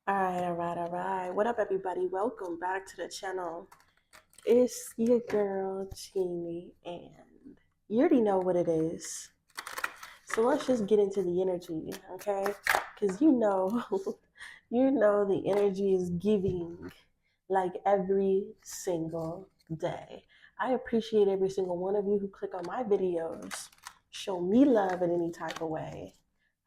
All right. What up, everybody? Welcome back to the channel. It's your girl, Jeannie, and you already know what it is. So let's just get into the energy, okay? Because you know the energy is giving like every single day. I appreciate every single one of you who click on my videos, show me love in any type of way.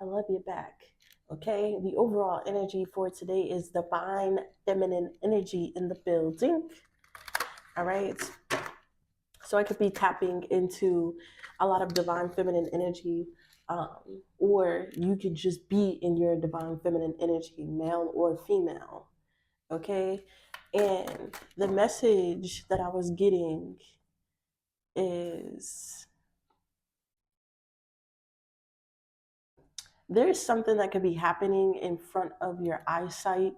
I love you back. Okay, the overall energy for today is divine feminine energy in the building. All right, so I could be tapping into a lot of divine feminine energy, or you could just be in your divine feminine energy, male or female. Okay, and the message that I was getting is there's something that could be happening in front of your eyesight,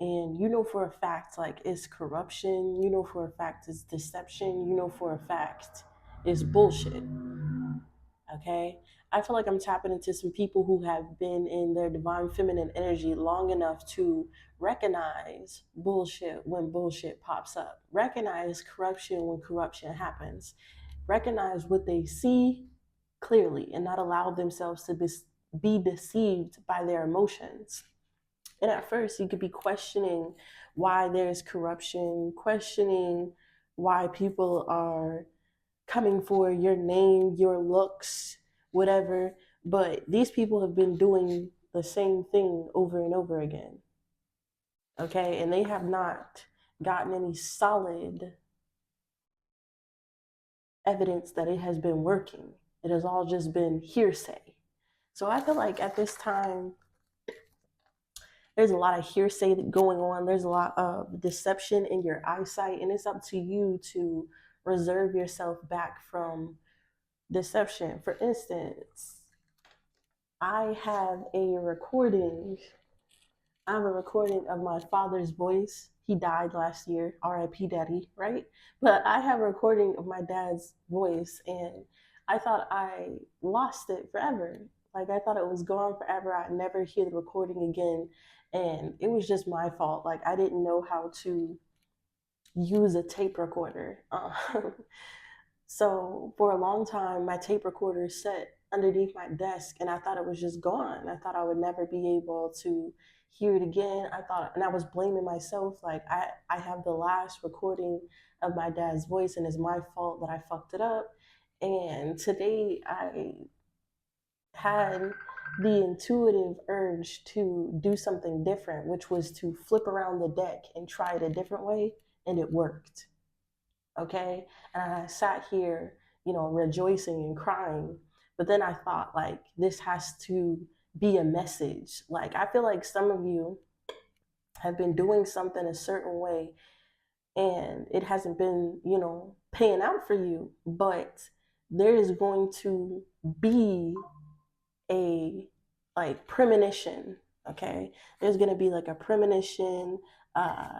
and you know for a fact like it's corruption, you know for a fact it's deception, you know for a fact it's bullshit. Okay, I feel like I'm tapping into some people who have been in their divine feminine energy long enough to recognize bullshit when bullshit pops up, recognize corruption when corruption happens, recognize what they see clearly and not allow themselves to be deceived by their emotions. And at first, you could be questioning why there's corruption, questioning why people are coming for your name, your looks, whatever. But these people have been doing the same thing over and over again. Okay. And they have not gotten any solid evidence that it has been working. It has all just been hearsay. So I feel like at this time, there's a lot of hearsay going on. There's a lot of deception in your eyesight, and it's up to you to reserve yourself back from deception. For instance, I have a recording. I have a recording of my father's voice. He died last year, R.I.P. Daddy, right? But I have a recording of my dad's voice, and I thought I lost it forever. Like I thought it was gone forever. I'd never hear the recording again, and it was just my fault. Like I didn't know how to use a tape recorder. So for a long time, my tape recorder sat underneath my desk, and I thought it was just gone. I thought I would never be able to hear it again. I thought, and I was blaming myself, like I have the last recording of my dad's voice, and it's my fault that I fucked it up. And today, I had the intuitive urge to do something different, which was to flip around the deck and try it a different way, and it worked. Okay. And I sat here, rejoicing and crying. But then I thought, like, this has to be a message. Like, I feel like some of you have been doing something a certain way and it hasn't been, paying out for you, but there is going to be a like premonition. Okay, there's going to be like a premonition,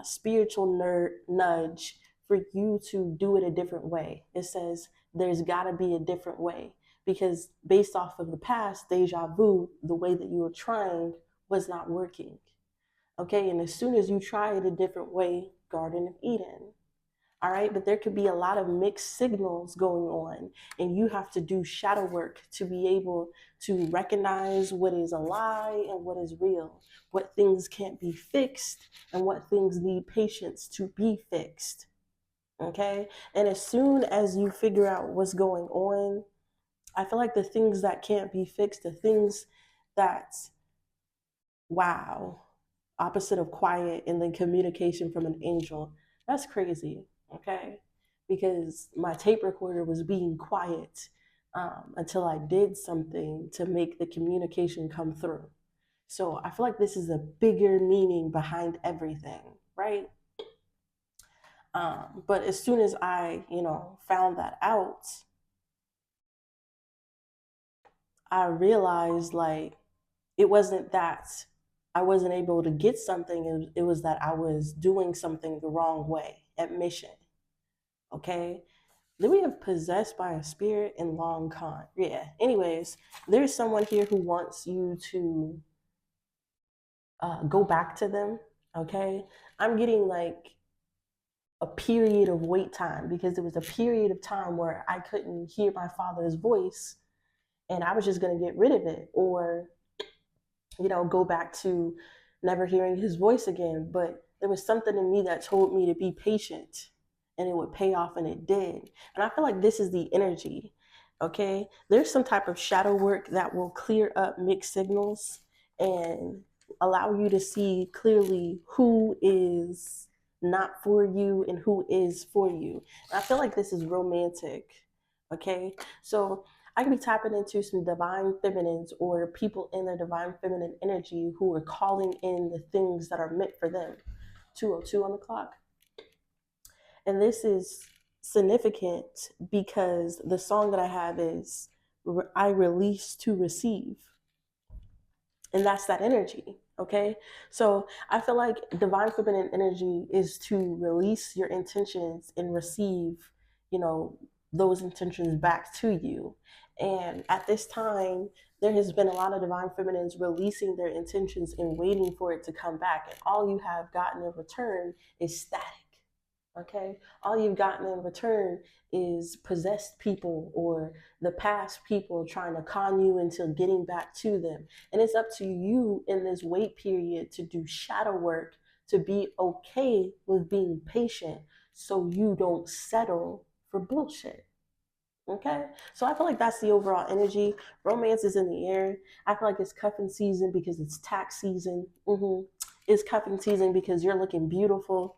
spiritual nudge for you to do it a different way. It says there's got to be a different way because based off of the past deja vu, the way that you were trying was not working. Okay, and as soon as you try it a different way, Garden of Eden. All right, but there could be a lot of mixed signals going on, and you have to do shadow work to be able to recognize what is a lie and what is real, what things can't be fixed, and what things need patience to be fixed. Okay, and as soon as you figure out what's going on, I feel like the things that can't be fixed, the things that, wow, opposite of quiet and then communication from an angel, that's crazy. Okay, because my tape recorder was being quiet until I did something to make the communication come through. So I feel like this is a bigger meaning behind everything, right? But as soon as I, found that out, I realized like it wasn't that I wasn't able to get something. It was that I was doing something the wrong way at mission. Okay. Then we have possessed by a spirit and long con. Yeah. Anyways, there's someone here who wants you to go back to them. Okay, I'm getting like a period of wait time, because there was a period of time where I couldn't hear my father's voice, and I was just going to get rid of it, or go back to never hearing his voice again. But there was something in me that told me to be patient, and it would pay off, and it did. And I feel like this is the energy. Okay, there's some type of shadow work that will clear up mixed signals and allow you to see clearly who is not for you and who is for you. And I feel like this is romantic. Okay, so I could be tapping into some divine feminines or people in their divine feminine energy who are calling in the things that are meant for them. 2:02 on the clock. And this is significant because the song that I have is I release to receive. And that's that energy. Okay. So I feel like divine feminine energy is to release your intentions and receive, you know, those intentions back to you. And at this time, there has been a lot of divine feminines releasing their intentions and waiting for it to come back. And all you have gotten in return is static. Okay. All you've gotten in return is possessed people or the past people trying to con you into getting back to them. And it's up to you in this wait period to do shadow work, to be okay with being patient so you don't settle for bullshit. Okay, so I feel like that's the overall energy. Romance is in the air. I feel like it's cuffing season because it's tax season. It's cuffing season because you're looking beautiful.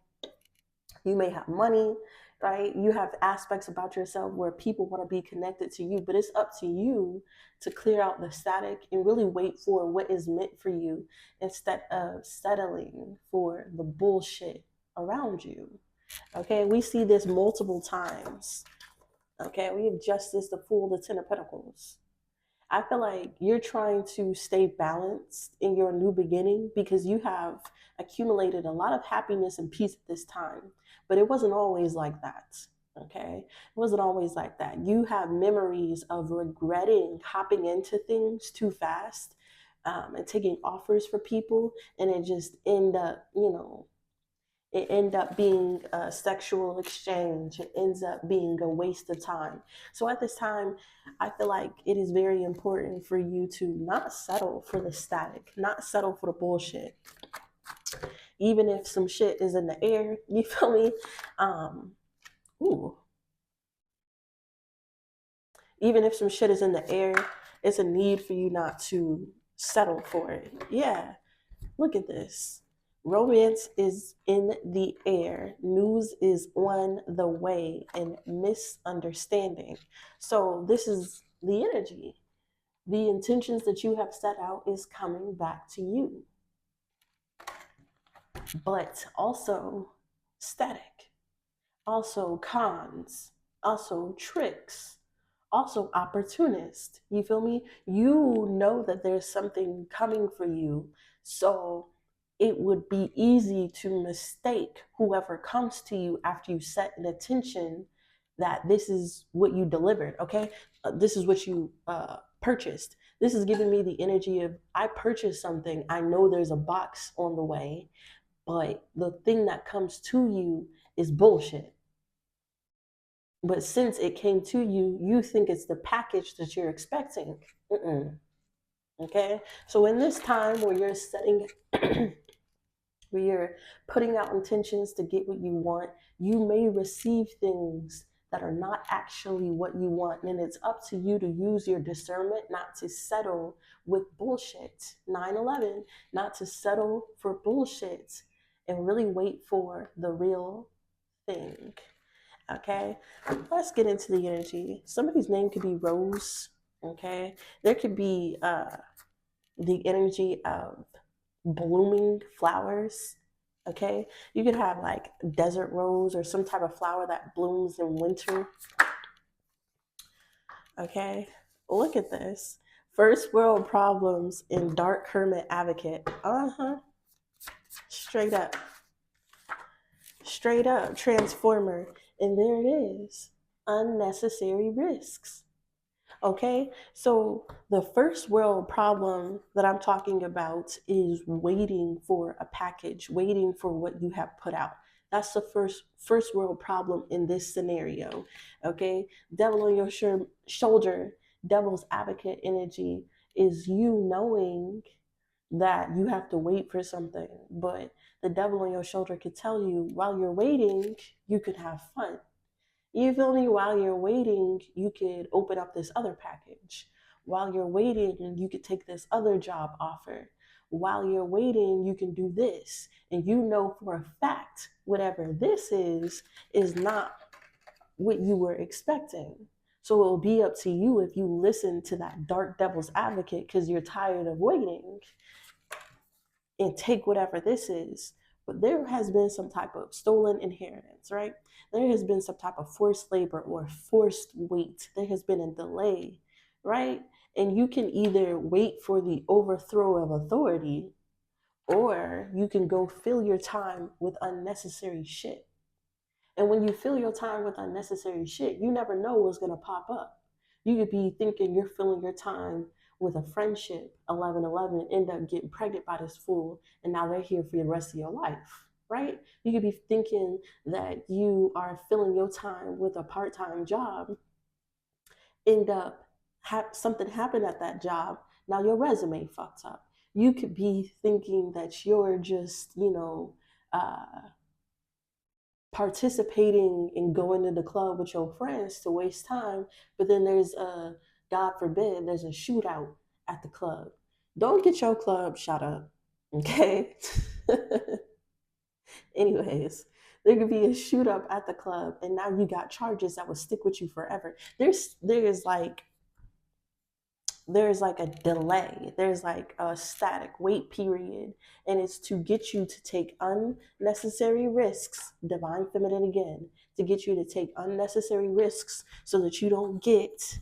You may have money, right? You have aspects about yourself where people want to be connected to you, but it's up to you to clear out the static and really wait for what is meant for you instead of settling for the bullshit around you. Okay, we see this multiple times. Okay, we have Justice, the Fool, the Ten of Pentacles. I feel like you're trying to stay balanced in your new beginning because you have accumulated a lot of happiness and peace at this time, but it wasn't always like that. Okay, it wasn't always like that. You have memories of regretting hopping into things too fast, and taking offers for people, and it just end up being a sexual exchange. It ends up being a waste of time. So at this time, I feel like it is very important for you to not settle for the static, not settle for the bullshit. Even if some shit is in the air, you feel me? Ooh. Even if some shit is in the air, it's a need for you not to settle for it. Yeah. Look at this. Romance is in the air. News is on the way, and misunderstanding. So this is the energy. The intentions that you have set out is coming back to you. But also static, also cons, also tricks, also opportunist. You feel me? You know that there's something coming for you. So it would be easy to mistake whoever comes to you after you set an intention that this is what you delivered. Okay, this is what you purchased. This is giving me the energy of I purchased something. I know there's a box on the way, but the thing that comes to you is bullshit. But since it came to you, you think it's the package that you're expecting. Okay, so in this time where you're setting where you're putting out intentions to get what you want, you may receive things that are not actually what you want. And it's up to you to use your discernment not to settle with bullshit. 9/11, not to settle for bullshit and really wait for the real thing. Okay, let's get into the energy. Somebody's name could be Rose. Okay, there could be the energy of blooming flowers. Okay, you could have like desert rose or some type of flower that blooms in winter. Okay, look at this. First world problems in dark hermit advocate. Straight up. Straight up transformer. And there it is. Unnecessary risks. Okay, so the first world problem that I'm talking about is waiting for a package, waiting for what you have put out. That's the first world problem in this scenario. Okay, devil on your shoulder, devil's advocate energy is you knowing that you have to wait for something, but the devil on your shoulder could tell you while you're waiting, you could have fun. You feel me? While you're waiting, you could open up this other package. While you're waiting, you could take this other job offer. While you're waiting, you can do this. And you know for a fact, whatever this is not what you were expecting. So it will be up to you if you listen to that dark devil's advocate because you're tired of waiting and take whatever this is. But there has been some type of stolen inheritance, right? There has been some type of forced labor or forced wait. There has been a delay, right? And you can either wait for the overthrow of authority or you can go fill your time with unnecessary shit. And when you fill your time with unnecessary shit, you never know what's going to pop up. You could be thinking you're filling your time with a friendship, 1111, and end up getting pregnant by this fool, and now they're here for the rest of your life, right? You could be thinking that you are filling your time with a part-time job, end up something happened at that job, now your resume fucked up. You could be thinking that you're just, participating and going to the club with your friends to waste time, but then there's a, God forbid, there's a shootout at the club. Don't get your club shot up, okay? Anyways, there could be a shoot up at the club, and now you got charges that will stick with you forever. There's like a delay, there's like a static wait period, and it's to get you to take unnecessary risks, divine feminine again, to get you to take unnecessary risks so that you don't get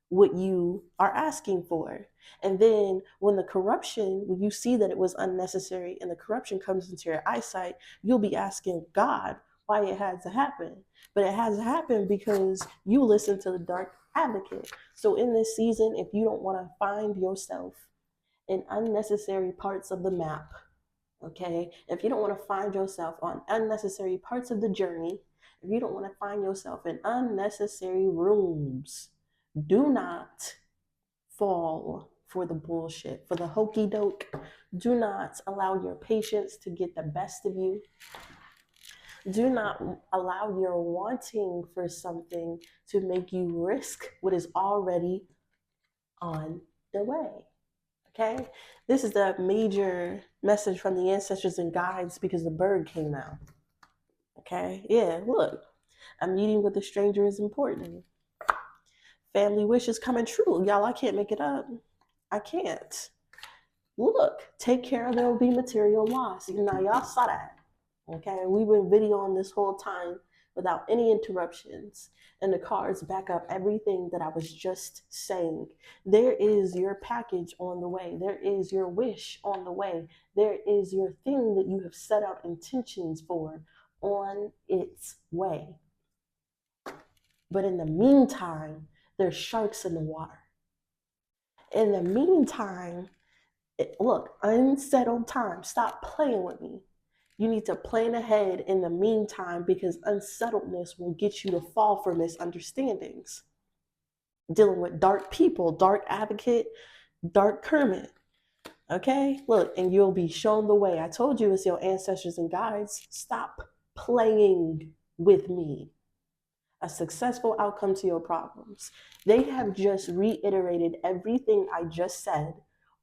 what you are asking for. And then when you see that it was unnecessary and the corruption comes into your eyesight, you'll be asking God why it had to happen. But it has to happen because you listen to the dark advocate. So in this season, if you don't want to find yourself in unnecessary parts of the map, okay, if you don't want to find yourself on unnecessary parts of the journey, if you don't want to find yourself in unnecessary rooms, do not fall for the bullshit, for the hokey doke. Do not allow your patience to get the best of you. Do not allow your wanting for something to make you risk what is already on the way. Okay? This is the major message from the ancestors and guides because the bird came out. Okay? Yeah, look. A meeting with a stranger is important. Family wishes coming true. Y'all, I can't make it up. I can't. Look, take care, there will be material loss. Now, y'all saw that. Okay? We've been videoing this whole time without any interruptions. And the cards back up everything that I was just saying. There is your package on the way. There is your wish on the way. There is your thing that you have set out intentions for on its way. But in the meantime, there's sharks in the water. In the meantime, look, unsettled time. Stop playing with me. You need to plan ahead in the meantime because unsettledness will get you to fall for misunderstandings. Dealing with dark people, dark advocate, dark Kermit. Okay? Look, and you'll be shown the way. I told you it's your ancestors and guides. Stop playing with me. A successful outcome to your problems. They have just reiterated everything I just said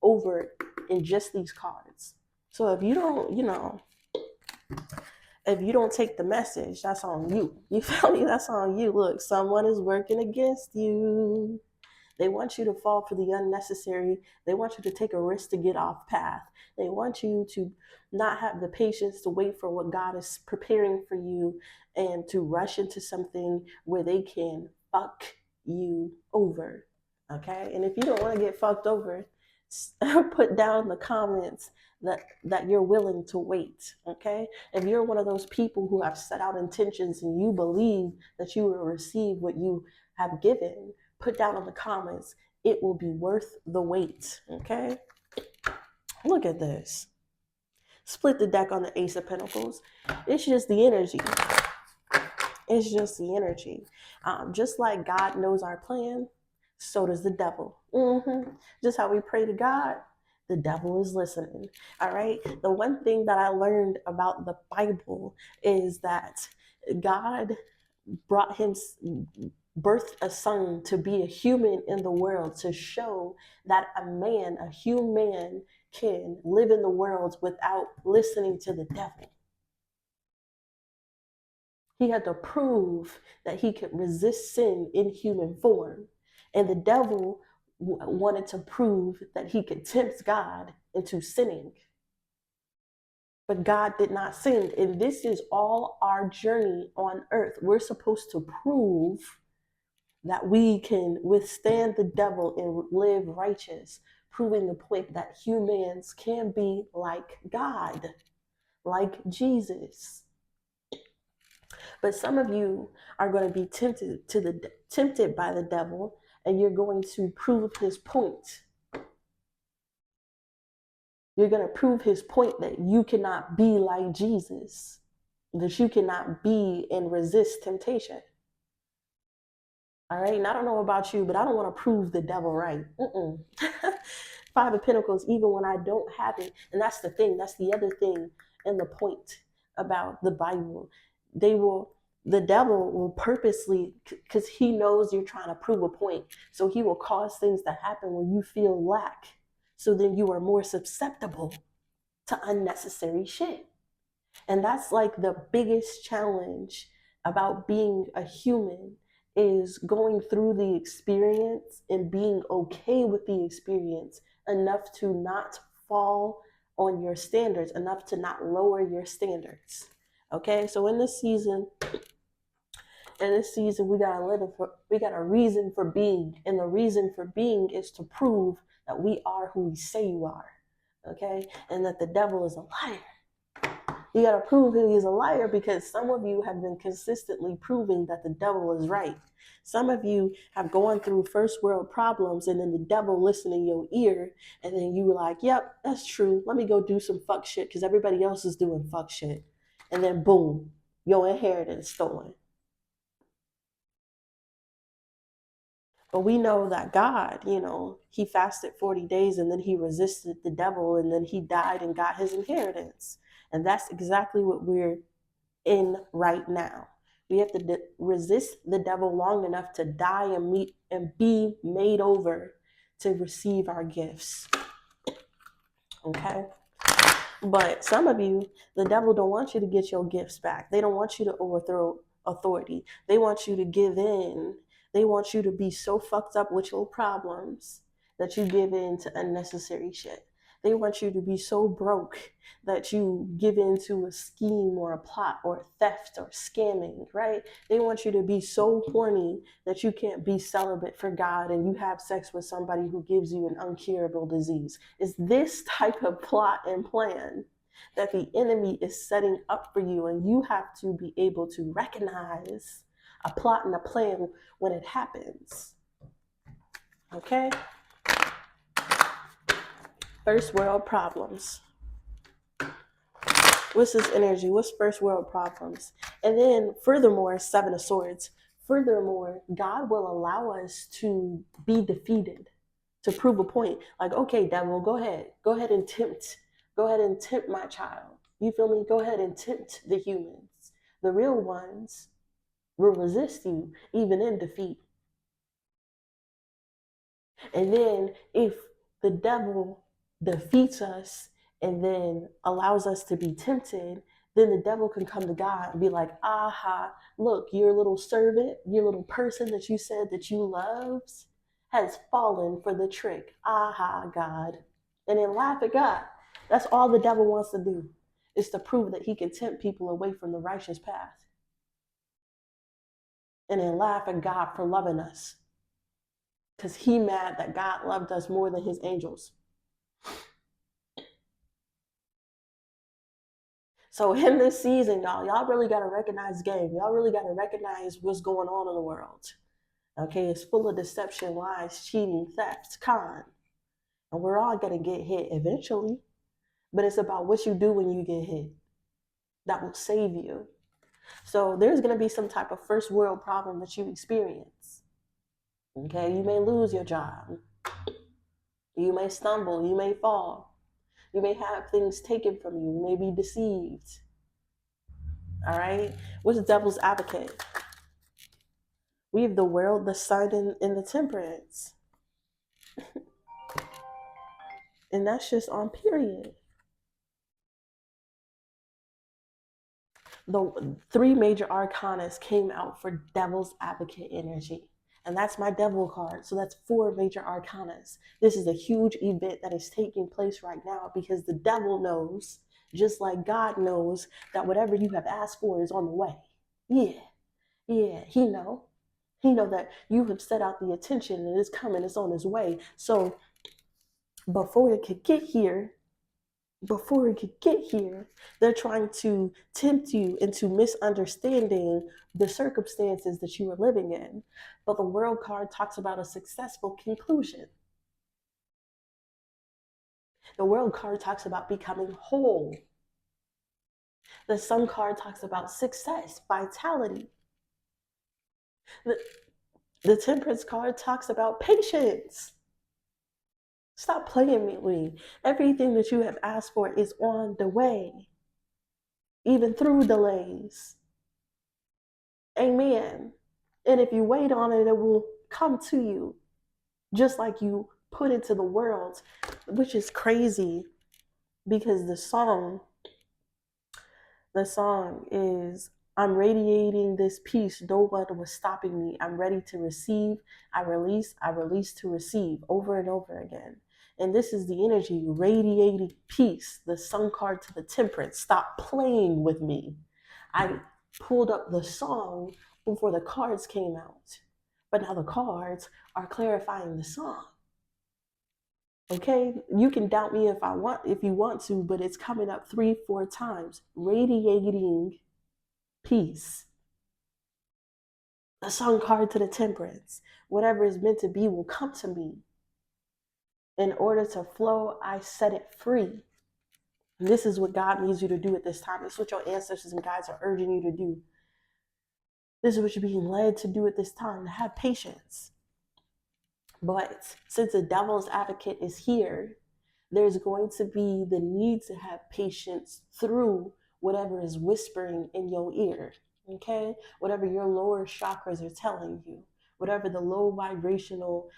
over in just these cards. So if you don't, if you don't take the message, that's on you. You feel me? That's on you. Look, someone is working against you. They want you to fall for the unnecessary. They want you to take a risk to get off path. They want you to not have the patience to wait for what God is preparing for you and to rush into something where they can fuck you over. Okay? And if you don't want to get fucked over, put down in the comments that you're willing to wait. Okay? If you're one of those people who have set out intentions and you believe that you will receive what you have given, put down in the comments, it will be worth the wait. Okay? Look at this. Split the deck on the Ace of Pentacles. It's just the energy. It's just the energy. Just like God knows our plan, so does the devil. Just how we pray to God, the devil is listening. All right. The one thing that I learned about the Bible is that God birthed a son to be a human in the world, to show that a human can live in the world without listening to the devil. He had to prove that he could resist sin in human form. And the devil wanted to prove that he could tempt God into sinning. But God did not sin. And this is all our journey on earth. We're supposed to prove that we can withstand the devil and live righteous, proving the point that humans can be like God, like Jesus. But some of you are going to be tempted by the devil, and you're going to prove his point. You're going to prove his point that you cannot be like Jesus, that you cannot be and resist temptation. All right, and I don't know about you, but I don't want to prove the devil right. Five of Pentacles, even when I don't have it. And that's the thing. That's the other thing and the point about the Bible. The devil will purposely, because he knows you're trying to prove a point, so he will cause things to happen when you feel lack. So then you are more susceptible to unnecessary shit. And that's like the biggest challenge about being a human, is going through the experience and being okay with the experience enough to not fall on your standards, enough to not lower your standards. Okay, so in this season, we got a reason for being, and the reason for being is to prove that we are who we say you are. Okay, and that the devil is a liar. You got to prove he is a liar, because some of you have been consistently proving that the devil is right. Some of you have gone through first world problems, and then the devil listened in your ear, and then you were like, yep, that's true. Let me go do some fuck shit because everybody else is doing fuck shit. And then boom, your inheritance stolen. But we know that God, he fasted 40 days and then he resisted the devil, and then he died and got his inheritance. And that's exactly what we're in right now. We have to resist the devil long enough to die and be made over to receive our gifts. Okay? But some of you, the devil don't want you to get your gifts back. They don't want you to overthrow authority. They want you to give in. They want you to be so fucked up with your problems that you give in to unnecessary shit. They want you to be so broke that you give in to a scheme or a plot or theft or scamming, right? They want you to be so horny that you can't be celibate for God and you have sex with somebody who gives you an uncurable disease. It's this type of plot and plan that the enemy is setting up for you, and you have to be able to recognize a plot and a plan when it happens. Okay? First world problems. What's this energy? What's first world problems? And then furthermore, Seven of Swords. Furthermore, God will allow us to be defeated, to prove a point. Like, okay, devil, go ahead and tempt my child. You feel me? Go ahead and tempt the humans. The real ones will resist you even in defeat. And then if the devil defeats us and then allows us to be tempted, then the devil can come to God and be like, aha, look, your little servant, your little person that you said that you loved has fallen for the trick. Aha, God. And then laugh at God. That's all the devil wants to do, is to prove that he can tempt people away from the righteous path. And then laugh at God for loving us, because he mad that God loved us more than his angels. So in this season, y'all really got to recognize game. Y'all really got to recognize what's going on in the world. Okay, it's full of deception, lies, cheating, theft, con. And we're all going to get hit eventually. But it's about what you do when you get hit that will save you. So there's going to be some type of first world problem that you experience. Okay, you may lose your job. You may stumble. You may fall. You may have things taken from you. You may be deceived. All right? What's the devil's advocate? We have the world, the sun, and the temperance. And that's just on period. The three major arcanas came out for devil's advocate energy. And that's my devil card. So that's four major arcanas. This is a huge event that is taking place right now because the devil knows, just like God knows, that whatever you have asked for is on the way. Yeah, he know. He know that you have set out the attention and it's coming, it's on its way. So before it could get here, they're trying to tempt you into misunderstanding the circumstances that you are living in. But the World card talks about a successful conclusion. The World card talks about becoming whole. The Sun card talks about success, vitality. The Temperance card talks about patience. Stop playing with me. Everything that you have asked for is on the way, even through delays. Amen. And if you wait on it, it will come to you, just like you put into the world, which is crazy because the song is, I'm radiating this peace. No one was stopping me. I'm ready to receive. I release to receive, over and over again. And this is the energy, radiating peace, the Sun card to the Temperance. Stop playing with me. I pulled up the song before the cards came out, but now the cards are clarifying the song. Okay, you can doubt me if you want to, but it's coming up 3-4 times. Radiating peace. The Sun card to the Temperance. Whatever is meant to be will come to me. In order to flow, I set it free. And this is what God needs you to do at this time. This is what your ancestors and guides are urging you to do. This is what you're being led to do at this time, to have patience. But since the devil's advocate is here, there's going to be the need to have patience through whatever is whispering in your ear, okay? Whatever your lower chakras are telling you, whatever the low vibrational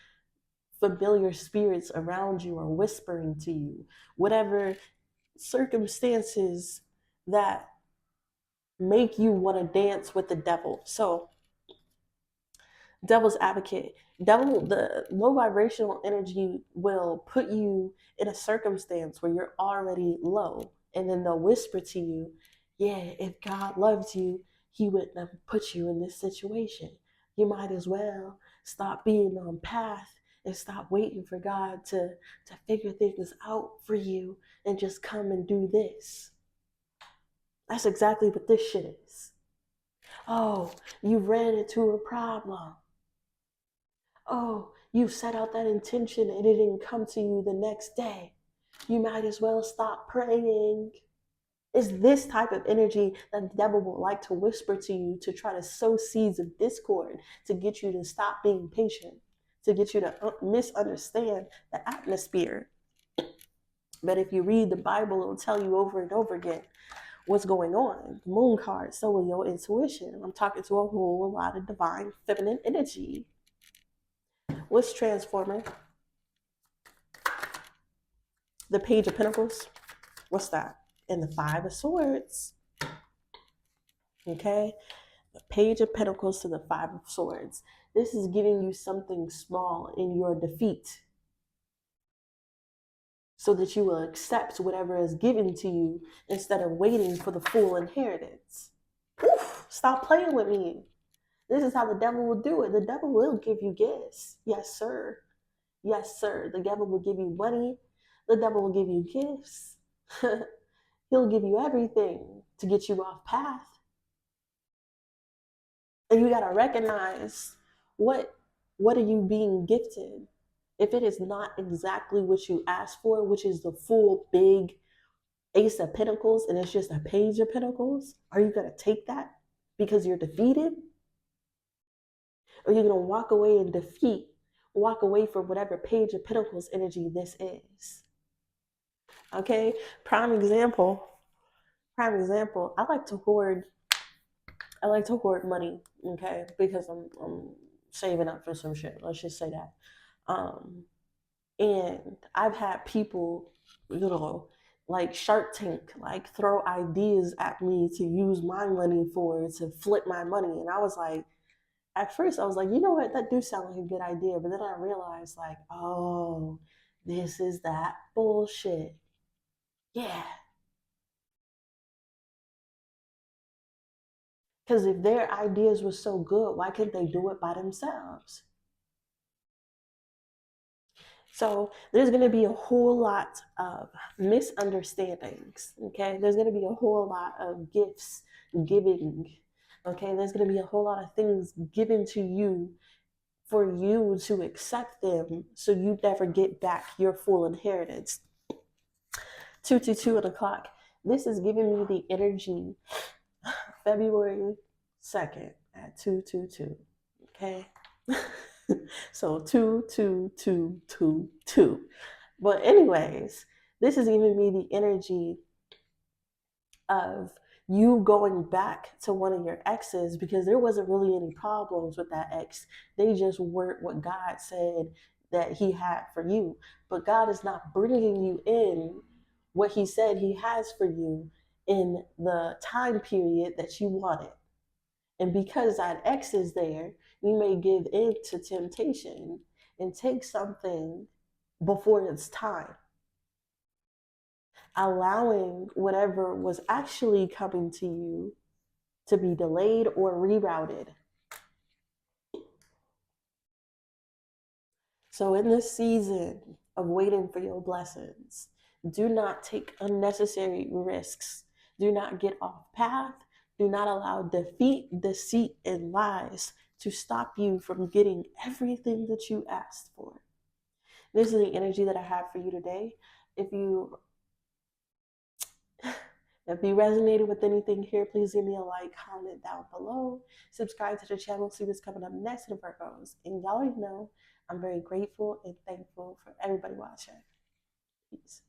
familiar spirits around you are whispering to you, whatever circumstances that make you want to dance with the devil. So, devil's advocate, the low vibrational energy will put you in a circumstance where you're already low, and then they'll whisper to you, yeah, if God loved you, he would never put you in this situation. You might as well stop being on path and stop waiting for God to figure things out for you and just come and do this. That's exactly what this shit is. Oh, you ran into a problem. Oh, you set out that intention and it didn't come to you the next day. You might as well stop praying. It's this type of energy that the devil would like to whisper to you to try to sow seeds of discord, to get you to stop being patient, to get you to misunderstand the atmosphere. But if you read the Bible, it will tell you over and over again what's going on. The Moon card, so will your intuition. I'm talking to a whole lot of divine feminine energy. What's Transformer? The Page of Pentacles. What's that? And the Five of Swords. Okay? The Page of Pentacles to the Five of Swords. This is giving you something small in your defeat, so that you will accept whatever is given to you instead of waiting for the full inheritance. Oof, stop playing with me. This is how the devil will do it. The devil will give you gifts. Yes, sir. Yes, sir. The devil will give you money. The devil will give you gifts. He'll give you everything to get you off path. And you got to recognize what What are you being gifted? If it is not exactly what you asked for, which is the full big Ace of Pentacles, and it's just a Page of Pentacles, are you going to take that because you're defeated? Or are you going to walk away in defeat, walk away from whatever Page of Pentacles energy this is? Okay, prime example. I like to hoard. I like to hoard money. Okay, because I'm saving up for some shit. Let's just say that. Um, and I've had people, like Shark Tank, like throw ideas at me to use my money for to flip my money, and I was like, at first I was like, you know what, that do sound like a good idea, but then I realized like, oh, this is that bullshit. Yeah. Because if their ideas were so good, why couldn't they do it by themselves? So there's going to be a whole lot of misunderstandings. Okay. There's going to be a whole lot of gifts giving. Okay. There's going to be a whole lot of things given to you for you to accept them so you never get back your full inheritance. 222 on the clock. This is giving me the energy February 2nd at 222. Okay. So 22222. But anyways, this is giving me the energy of you going back to one of your exes because there wasn't really any problems with that ex. They just weren't what God said that he had for you. But God is not bringing you in what he said he has for you in the time period that you wanted. And because that ex is there, you may give in to temptation and take something before it's time, allowing whatever was actually coming to you to be delayed or rerouted. So, in this season of waiting for your blessings, do not take unnecessary risks. Do not get off path. Do not allow defeat, deceit, and lies to stop you from getting everything that you asked for. This is the energy that I have for you today. If you If you resonated with anything here, please give me a like, comment down below. Subscribe to the channel, see what's coming up next in Virgos. And y'all already know I'm very grateful and thankful for everybody watching. Peace.